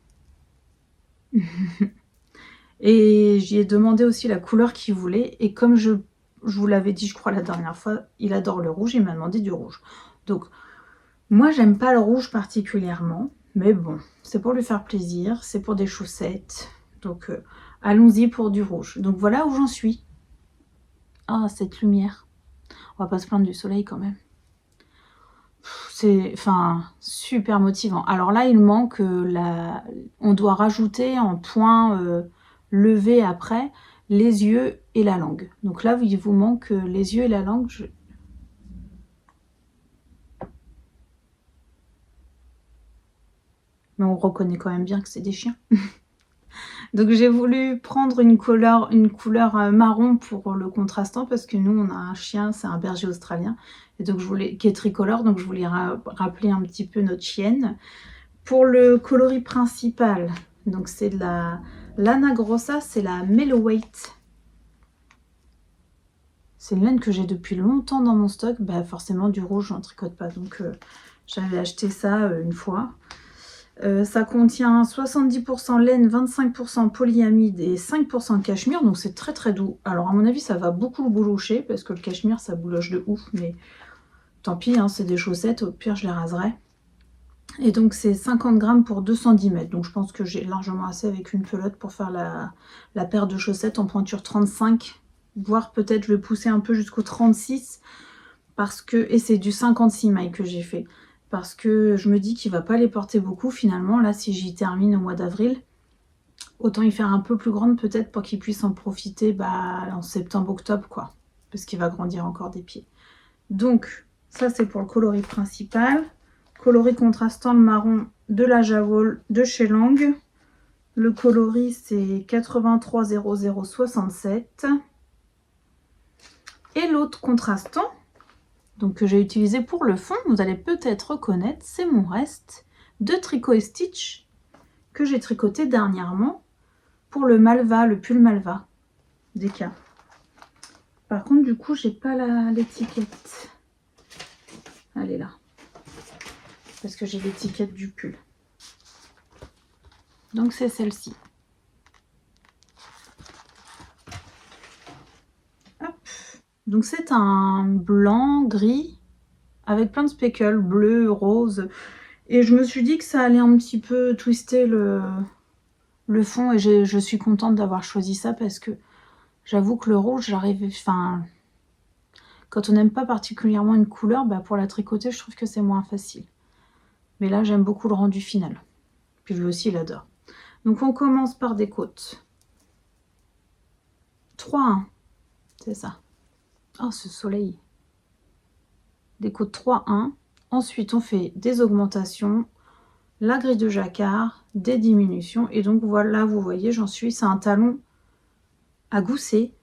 [SPEAKER 1] Et j'y ai demandé aussi la couleur qu'il voulait, et comme je vous l'avais dit je crois la dernière fois, il adore le rouge, il m'a demandé du rouge. Donc moi j'aime pas le rouge particulièrement, mais bon, c'est pour lui faire plaisir, c'est pour des chaussettes, donc allons-y pour du rouge. Donc voilà où j'en suis. Ah, cette lumière, on va pas se plaindre du soleil quand même. C'est super motivant. Alors là il manque on doit rajouter en point levé après les yeux et la langue. Donc là il vous manque les yeux et la langue. Mais on reconnaît quand même bien que c'est des chiens. Donc j'ai voulu prendre une couleur marron pour le contrastant, parce que nous on a un chien, c'est un berger australien, et donc qui est tricolore, donc je voulais rappeler un petit peu notre chienne. Pour le coloris principal, donc c'est de l'Anna Grossa, c'est la Mellow Weight. C'est une laine que j'ai depuis longtemps dans mon stock. Bah forcément du rouge j'en tricote pas, donc j'avais acheté ça une fois. Ça contient 70% laine, 25% polyamide et 5% cachemire, donc c'est très très doux. Alors à mon avis ça va beaucoup le boulocher, parce que le cachemire ça bouloche de ouf, mais tant pis, hein, c'est des chaussettes, au pire je les raserai. Et donc c'est 50 grammes pour 210 mètres, donc je pense que j'ai largement assez avec une pelote pour faire la paire de chaussettes en pointure 35, voire peut-être je vais pousser un peu jusqu'au 36, parce que, et c'est du 56 mailles que j'ai fait, parce que je me dis qu'il va pas les porter beaucoup finalement. Là si j'y termine au mois d'avril, autant y faire un peu plus grande peut-être pour qu'il puisse en profiter en septembre-octobre quoi, parce qu'il va grandir encore des pieds. Donc ça c'est pour le coloris principal. Coloris contrastant, le marron de la Javol de chez Lang. Le coloris c'est 830067. Et l'autre contrastant, donc que j'ai utilisé pour le fond, vous allez peut-être reconnaître, c'est mon reste de Tricot et Stitch que j'ai tricoté dernièrement pour le Malva, le pull Malva d'Eka. Par contre du coup j'ai pas l'étiquette, elle est là, parce que j'ai l'étiquette du pull, donc c'est celle-ci. Hop. Donc c'est un blanc, gris, avec plein de speckles, bleu, rose. Et je me suis dit que ça allait un petit peu twister le fond. Et je suis contente d'avoir choisi ça parce que j'avoue que le rouge, enfin, quand on n'aime pas particulièrement une couleur, bah pour la tricoter, je trouve que c'est moins facile. Mais là, j'aime beaucoup le rendu final. Puis lui aussi, il adore. Donc on commence par des côtes. 3-1, c'est ça. Oh, ce soleil. Des côtes 3-1. Ensuite, on fait des augmentations, la grille de jacquard, des diminutions. Et donc voilà, vous voyez, j'en suis. C'est un talon à gousset.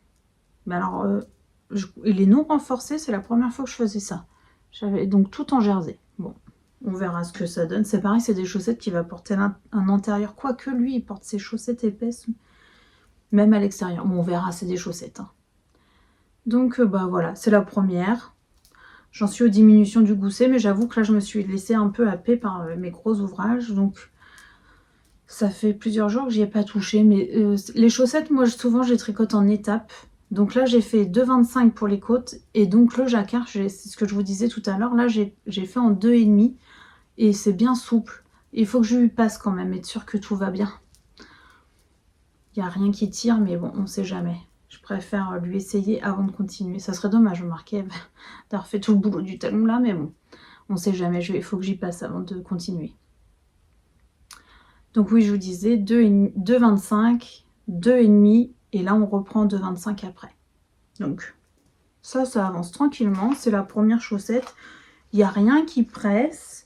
[SPEAKER 1] Mais alors, il est non renforcé. C'est la première fois que je faisais ça. J'avais donc tout en jersey. Bon, on verra ce que ça donne. C'est pareil, c'est des chaussettes qui va porter un intérieur. Quoique lui, il porte ses chaussettes épaisses, même à l'extérieur. Bon, on verra, c'est des chaussettes. Hein. Donc, bah voilà, c'est la première. J'en suis aux diminutions du gousset, mais j'avoue que là, je me suis laissée un peu happer par mes gros ouvrages. Donc, ça fait plusieurs jours que j'y ai pas touché. Mais les chaussettes, moi, souvent, je les tricote en étapes. Donc là, j'ai fait 2,25 pour les côtes. Et donc, le jacquard, c'est ce que je vous disais tout à l'heure. Là, j'ai fait en 2,5. Et c'est bien souple. Il faut que je lui passe quand même, être sûr que tout va bien. Il n'y a rien qui tire, mais bon, on ne sait jamais. Je préfère lui essayer avant de continuer. Ça serait dommage, remarquez, d'avoir fait tout le boulot du talon là, mais bon, on ne sait jamais. Il faut que j'y passe avant de continuer. Donc oui, je vous disais 2,25, 2,5, et là on reprend 2,25 après. Donc ça avance tranquillement. C'est la première chaussette. Il n'y a rien qui presse.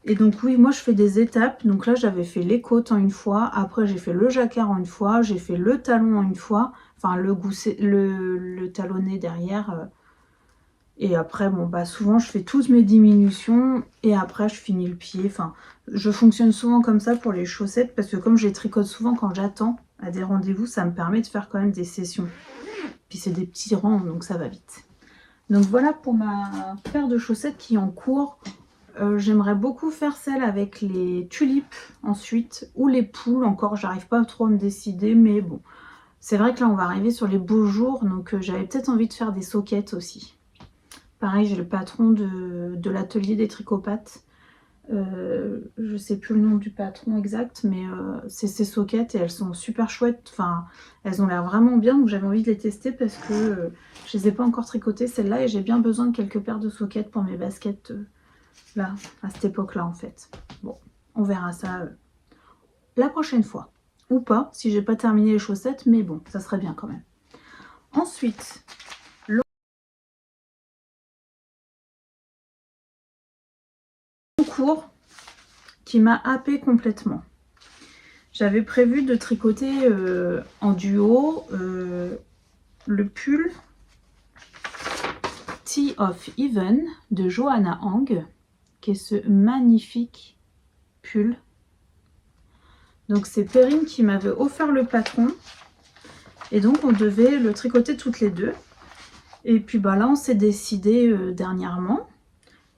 [SPEAKER 1] Et donc oui, moi je fais des étapes. Donc là j'avais fait les côtes en une fois. Après j'ai fait le jacquard en une fois. J'ai fait le talon en une fois. Enfin le gousset, le talonné derrière. Et après, bon bah souvent je fais toutes mes diminutions. Et après je finis le pied. Enfin, je fonctionne souvent comme ça pour les chaussettes. Parce que comme je les tricote souvent quand j'attends à des rendez-vous, ça me permet de faire quand même des sessions. Puis c'est des petits rangs, donc ça va vite. Donc voilà pour ma paire de chaussettes qui est en cours. J'aimerais beaucoup faire celle avec les tulipes ensuite, ou les poules encore, j'arrive pas trop à me décider, mais bon. C'est vrai que là on va arriver sur les beaux jours, donc j'avais peut-être envie de faire des soquettes aussi. Pareil, j'ai le patron de l'atelier des tricopathes. Je sais plus le nom du patron exact, mais c'est ces soquettes et elles sont super chouettes. Enfin, elles ont l'air vraiment bien, donc j'avais envie de les tester parce que je les ai pas encore tricotées celles-là et j'ai bien besoin de quelques paires de soquettes pour mes baskets. Là, à cette époque-là, en fait. Bon, on verra ça la prochaine fois. Ou pas, si j'ai pas terminé les chaussettes, mais bon, ça serait bien quand même. Ensuite, le concours qui m'a happé complètement. J'avais prévu de tricoter en duo le pull Tea of Even de Johanna Hang, qui est ce magnifique pull. Donc c'est Perrine qui m'avait offert le patron. Et donc on devait le tricoter toutes les deux. Et puis bah là on s'est décidé dernièrement.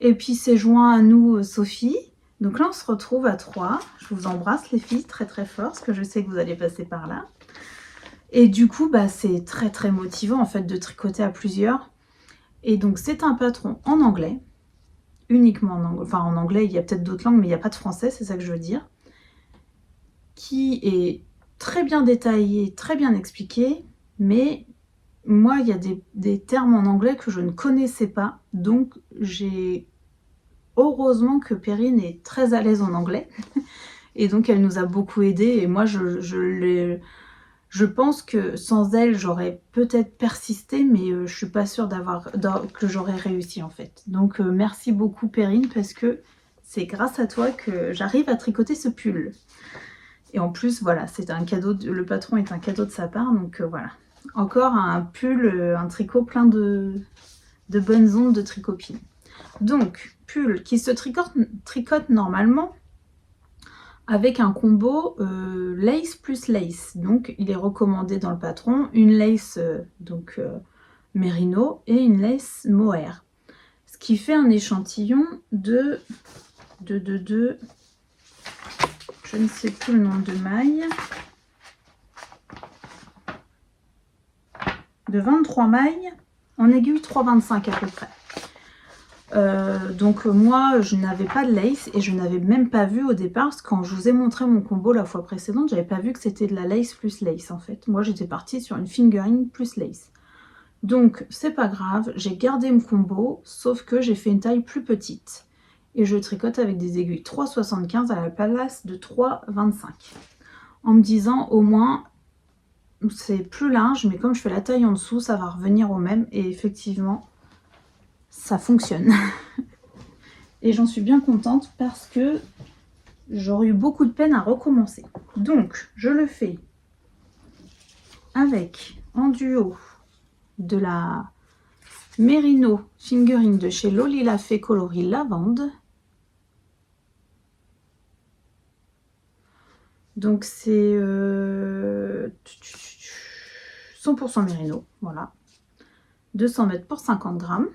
[SPEAKER 1] Et puis c'est joint à nous Sophie. Donc là on se retrouve à 3. Je vous embrasse les filles très très fort parce que je sais que vous allez passer par là. Et du coup bah c'est très très motivant en fait de tricoter à plusieurs. Et donc c'est un patron en anglais. Uniquement en anglais. Enfin en anglais il y a peut-être d'autres langues mais il n'y a pas de français, c'est ça que je veux dire. Qui est très bien détaillé, très bien expliqué. Mais moi, il y a des termes en anglais que je ne connaissais pas. Donc, j'ai heureusement que Perrine est très à l'aise en anglais. Et donc, elle nous a beaucoup aidés. Et moi, je pense que sans elle, j'aurais peut-être persisté, mais je suis pas sûre que j'aurais réussi, en fait. Donc, merci beaucoup, Perrine, parce que c'est grâce à toi que j'arrive à tricoter ce pull. Et en plus, voilà, c'est un cadeau, le patron est un cadeau de sa part, donc voilà. Encore un pull, un tricot plein de bonnes ondes de tricopine. Donc, pull qui se tricote normalement avec un combo lace plus lace. Donc, il est recommandé dans le patron une lace mérino et une lace mohair. Ce qui fait un échantillon de je ne sais plus le nombre de mailles. De 23 mailles En aiguille 3,25 à peu près. Donc moi je n'avais pas de lace et je n'avais même pas vu au départ, parce que quand je vous ai montré mon combo la fois précédente, j'avais pas vu que c'était de la lace plus lace en fait. Moi j'étais partie sur une fingering plus lace. Donc c'est pas grave, j'ai gardé mon combo, sauf que j'ai fait une taille plus petite. Et je tricote avec des aiguilles 3,75 à la place de 3,25. En me disant au moins c'est plus large, mais comme je fais la taille en dessous, ça va revenir au même. Et effectivement, ça fonctionne. Et j'en suis bien contente parce que j'aurais eu beaucoup de peine à recommencer. Donc, je le fais avec, en duo, de la Merino Fingering de chez Loli La Fée coloris lavande. Donc, c'est 100% Merino, voilà. 200 mètres pour 50 grammes.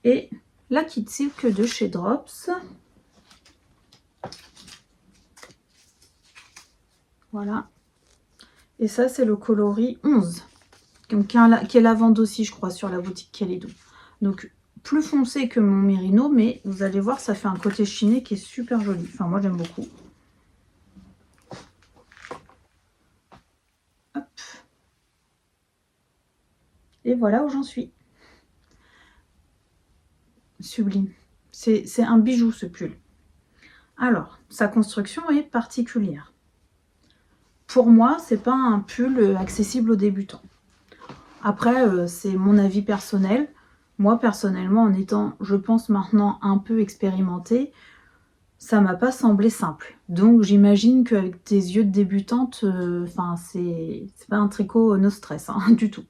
[SPEAKER 1] Et la Kit Silk de chez Drops. Voilà. Et ça, c'est le coloris 11. Donc, qui est lavande aussi, je crois, sur la boutique Kalédon. Donc, plus foncé que mon Merino, mais vous allez voir, ça fait un côté chiné qui est super joli. Enfin, moi, j'aime beaucoup. Hop. Et voilà où j'en suis. Sublime. C'est un bijou, ce pull. Alors, sa construction est particulière. Pour moi, c'est pas un pull accessible aux débutants. Après, c'est mon avis personnel. Moi, personnellement, en étant, je pense maintenant, un peu expérimentée, ça m'a pas semblé simple. Donc, j'imagine qu'avec des yeux de débutante, enfin, c'est pas un tricot no stress, hein, du tout.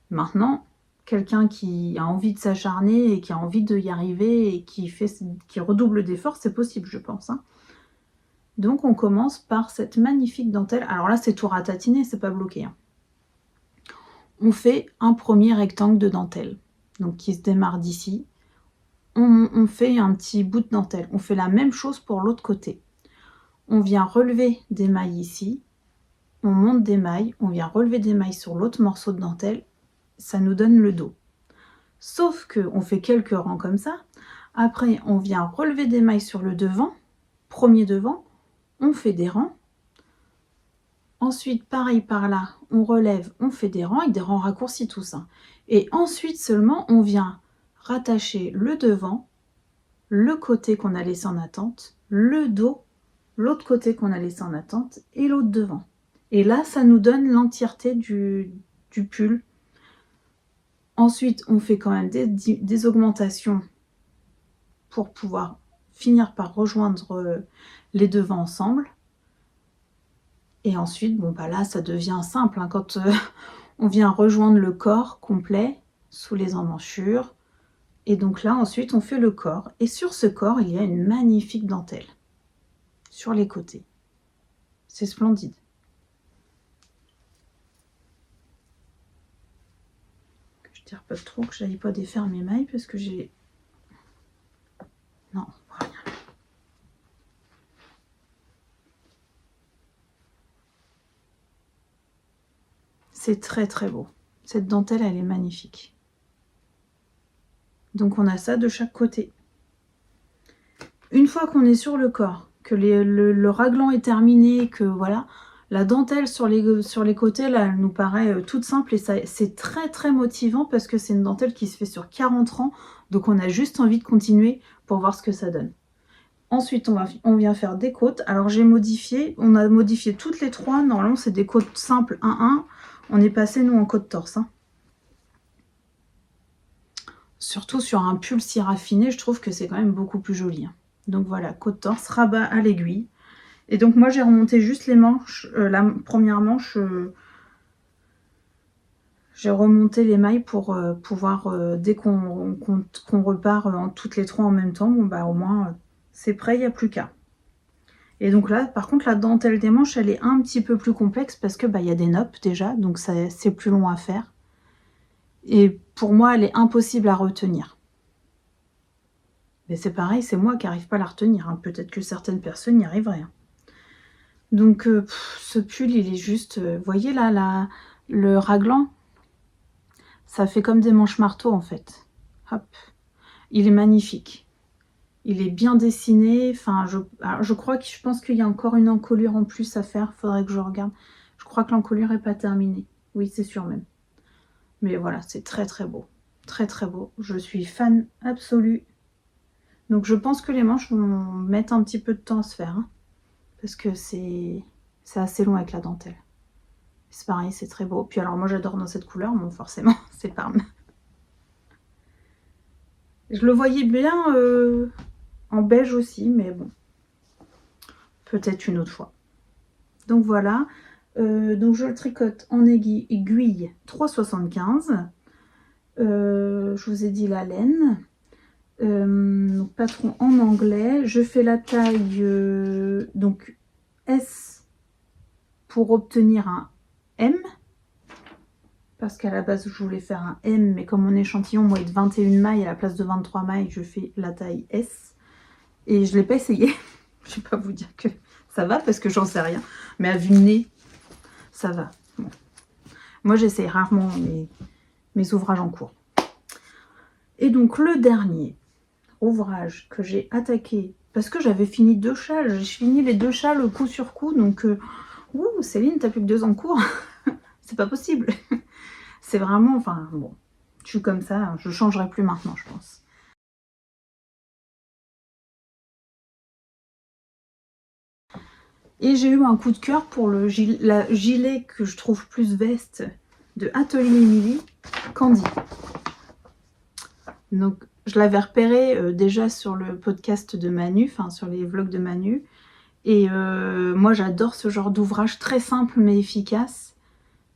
[SPEAKER 1] Maintenant, quelqu'un qui a envie de s'acharner et qui a envie d'y arriver et qui redouble d'efforts, c'est possible, je pense. Hein. Donc, on commence par cette magnifique dentelle. Alors là, c'est tout ratatiné, c'est pas bloqué. Hein. On fait un premier rectangle de dentelle, donc qui se démarre d'ici. On fait un petit bout de dentelle. On fait la même chose pour l'autre côté. On vient relever des mailles ici. On monte des mailles. On vient relever des mailles sur l'autre morceau de dentelle. Ça nous donne le dos. Sauf qu'on fait quelques rangs comme ça. Après, on vient relever des mailles sur le devant. Premier devant. On fait des rangs. Ensuite, pareil par là, on relève, on fait des rangs avec des rangs raccourcis tout ça. Et ensuite seulement, on vient rattacher le devant, le côté qu'on a laissé en attente, le dos, l'autre côté qu'on a laissé en attente et l'autre devant. Et là, ça nous donne l'entièreté du pull. Ensuite, on fait quand même des augmentations pour pouvoir finir par rejoindre les devants ensemble. Et ensuite, bon bah là, ça devient simple hein, quand on vient rejoindre le corps complet sous les emmanchures. Et donc là, ensuite, on fait le corps. Et sur ce corps, il y a une magnifique dentelle sur les côtés. C'est splendide. Je tire pas trop, que j'aille pas défaire mes mailles parce que j'ai... Non, rien. C'est très très beau. Cette dentelle, elle est magnifique. Donc on a ça de chaque côté. Une fois qu'on est sur le corps, que le raglan est terminé, que voilà, la dentelle sur les côtés, là, elle nous paraît toute simple et c'est très très motivant parce que c'est une dentelle qui se fait sur 40 rangs, donc on a juste envie de continuer pour voir ce que ça donne. Ensuite, on vient faire des côtes. Alors j'ai modifié, on a modifié toutes les trois. Normalement, c'est des côtes simples 1-1. On est passé, nous, en côte torse. Hein. Surtout sur un pull si raffiné, je trouve que c'est quand même beaucoup plus joli. Hein. Donc voilà, côte torse, rabat à l'aiguille. Et donc moi, j'ai remonté juste les manches. La première manche, j'ai remonté les mailles pour pouvoir, dès qu'on repart toutes les trois en même temps, bon bah au moins, c'est prêt, il n'y a plus qu'à. Et donc là, par contre, la dentelle des manches, elle est un petit peu plus complexe parce que bah, y a des noppes déjà, donc c'est plus long à faire. Et pour moi, elle est impossible à retenir. Mais c'est pareil, c'est moi qui n'arrive pas à la retenir. Hein. Peut-être que certaines personnes y arriveraient. Hein. Donc, ce pull, il est juste... Vous voyez là, le raglan, Ça fait comme des manches marteau en fait. Hop. Il est magnifique. Il est bien dessiné. Enfin, je crois que je pense qu'il y a encore une encolure en plus à faire. Faudrait que je regarde. Je crois que l'encolure n'est pas terminée. Oui, c'est sûr même. Mais voilà, c'est très très beau. Très très beau. Je suis fan absolue. Donc je pense que les manches vont mettre un petit peu de temps à se faire. Hein, parce que c'est assez long avec la dentelle. C'est pareil, c'est très beau. Puis alors moi j'adore dans cette couleur, bon forcément, c'est Parme. Je le voyais bien en beige aussi, mais bon. Peut-être une autre fois. Donc voilà. Donc je le tricote en aiguille 3,75. Je vous ai dit la laine. Donc patron en anglais. Je fais la taille donc S pour obtenir un M. Parce qu'à la base je voulais faire un M, mais comme mon échantillon moi est de 21 mailles, à la place de 23 mailles, je fais la taille S. Et je ne l'ai pas essayé. Je ne vais pas vous dire que ça va parce que j'en sais rien. Mais à vue de nez, ça va. Bon. Moi j'essaye rarement mes ouvrages en cours. Et donc le dernier ouvrage que j'ai attaqué, parce que j'avais fini 2 châles, j'ai fini les 2 châles coup sur coup, donc Céline, t'as plus que 2 en cours. C'est pas possible. C'est vraiment, enfin bon, je suis comme ça, je changerai plus maintenant je pense. Et j'ai eu un coup de cœur pour le gilet que je trouve plus veste de Atelier Émilie, Candy. Donc je l'avais repéré déjà sur le podcast de Manu, enfin sur les vlogs de Manu. Et moi j'adore ce genre d'ouvrage très simple mais efficace.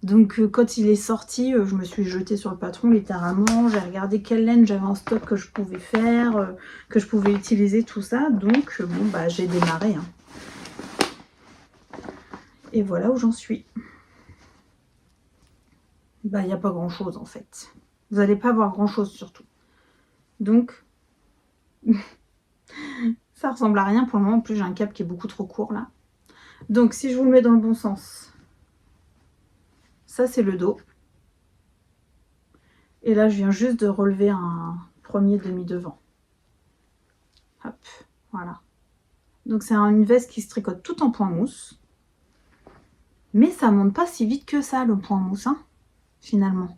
[SPEAKER 1] Donc quand il est sorti, je me suis jetée sur le patron littéralement. J'ai regardé quelle laine j'avais en stock que je pouvais faire, que je pouvais utiliser, tout ça. Donc bon bah j'ai démarré. Hein. Et voilà où j'en suis. Bah il n'y a pas grand chose en fait. Vous n'allez pas voir grand chose surtout. Donc ça ressemble à rien pour le moment. En plus j'ai un cap qui est beaucoup trop court là. Donc si je vous le mets dans le bon sens, ça c'est le dos. Et là je viens juste de relever un premier demi-devant. Hop, voilà. Donc c'est une veste qui se tricote tout en point mousse. Mais ça monte pas si vite que ça le point mousse, hein, finalement.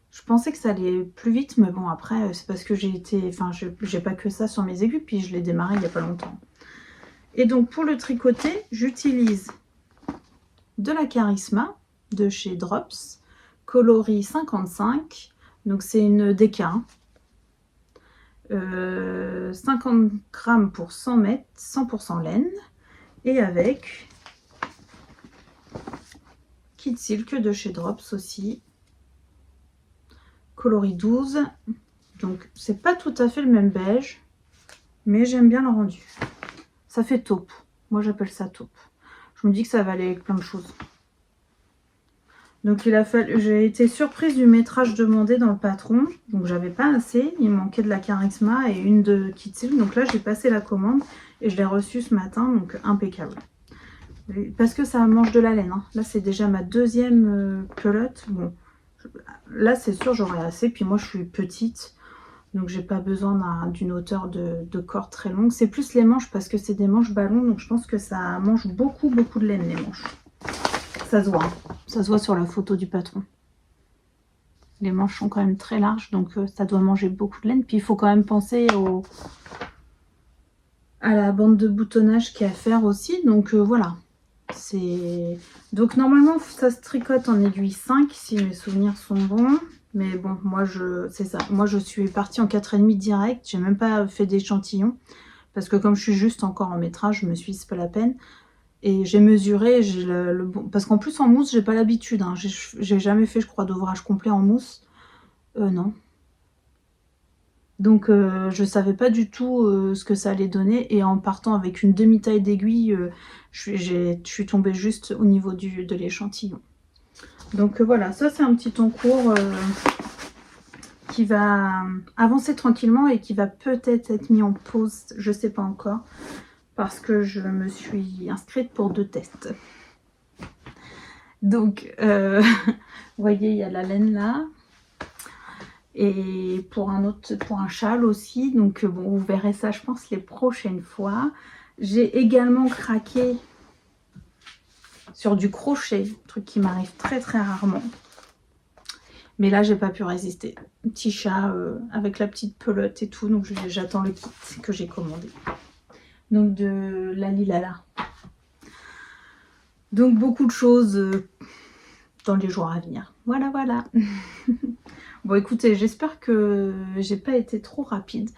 [SPEAKER 1] Je pensais que ça allait plus vite, mais bon après c'est parce que j'ai pas que ça sur mes aiguilles, puis je l'ai démarré il n'y a pas longtemps. Et donc pour le tricoter, j'utilise de la Charisma de chez Drops, coloris 55. Donc c'est une DK. 50 grammes pour 100 mètres, 100% laine. Et avec Kit Silk de chez Drops aussi. Coloris 12. Donc c'est pas tout à fait le même beige, mais j'aime bien le rendu. Ça fait taupe. Moi j'appelle ça taupe. Je me dis que ça va aller avec plein de choses. Donc j'ai été surprise du métrage demandé dans le patron. Donc j'avais pas assez. Il manquait de la Charisma et une de Kit Silk. Donc là j'ai passé la commande et je l'ai reçue ce matin. Donc impeccable. Parce que ça mange de la laine. Hein. Là c'est déjà ma deuxième pelote. Bon, là c'est sûr j'aurai assez. Puis moi je suis petite. Donc j'ai pas besoin d'une hauteur de corde très longue. C'est plus les manches parce que c'est des manches ballons. Donc je pense que ça mange beaucoup de laine les manches. Ça se voit. Hein. Ça se voit sur la photo du patron. Les manches sont quand même très larges. Donc ça doit manger beaucoup de laine. Puis il faut quand même penser à la bande de boutonnage qu'il y a à faire aussi. Donc voilà. Donc normalement ça se tricote en aiguille 5 si mes souvenirs sont bons. Mais bon, c'est ça. Moi, je suis partie en 4,5 direct. J'ai même pas fait d'échantillon. Parce que comme je suis juste encore en métrage, je me suis dit, c'est pas la peine. Et j'ai mesuré. Parce qu'en plus, en mousse, j'ai pas l'habitude. Hein. J'ai jamais fait, je crois, d'ouvrage complet en mousse. Non. Donc, je savais pas du tout ce que ça allait donner. Et en partant avec une demi-taille d'aiguille, je suis tombée juste au niveau de l'échantillon. Donc voilà, ça c'est un petit concours qui va avancer tranquillement et qui va peut-être être mis en pause, je sais pas encore, parce que je me suis inscrite pour 2 tests. Donc, vous voyez, il y a la laine là. Et pour un châle aussi. Donc bon, vous verrez ça, je pense, les prochaines fois. J'ai également craqué sur du crochet, truc qui m'arrive très très rarement. Mais là, j'ai pas pu résister. Petit chat avec la petite pelote et tout. Donc j'attends le kit que j'ai commandé. Donc de la Lilala. Donc beaucoup de choses dans les jours à venir. Voilà, voilà. Bon, écoutez, j'espère que j'ai pas été trop rapide.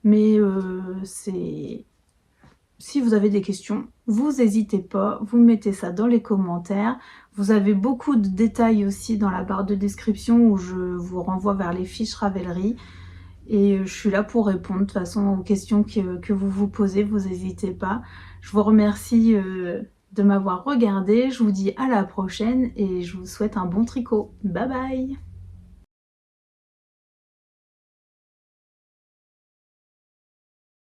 [SPEAKER 1] Mais c'est... Si vous avez des questions, vous n'hésitez pas, vous mettez ça dans les commentaires. Vous avez beaucoup de détails aussi dans la barre de description où je vous renvoie vers les fiches Ravelry. Et je suis là pour répondre de toute façon aux questions que vous vous posez, vous n'hésitez pas. Je vous remercie de m'avoir regardé, je vous dis à la prochaine et je vous souhaite un bon tricot. Bye bye!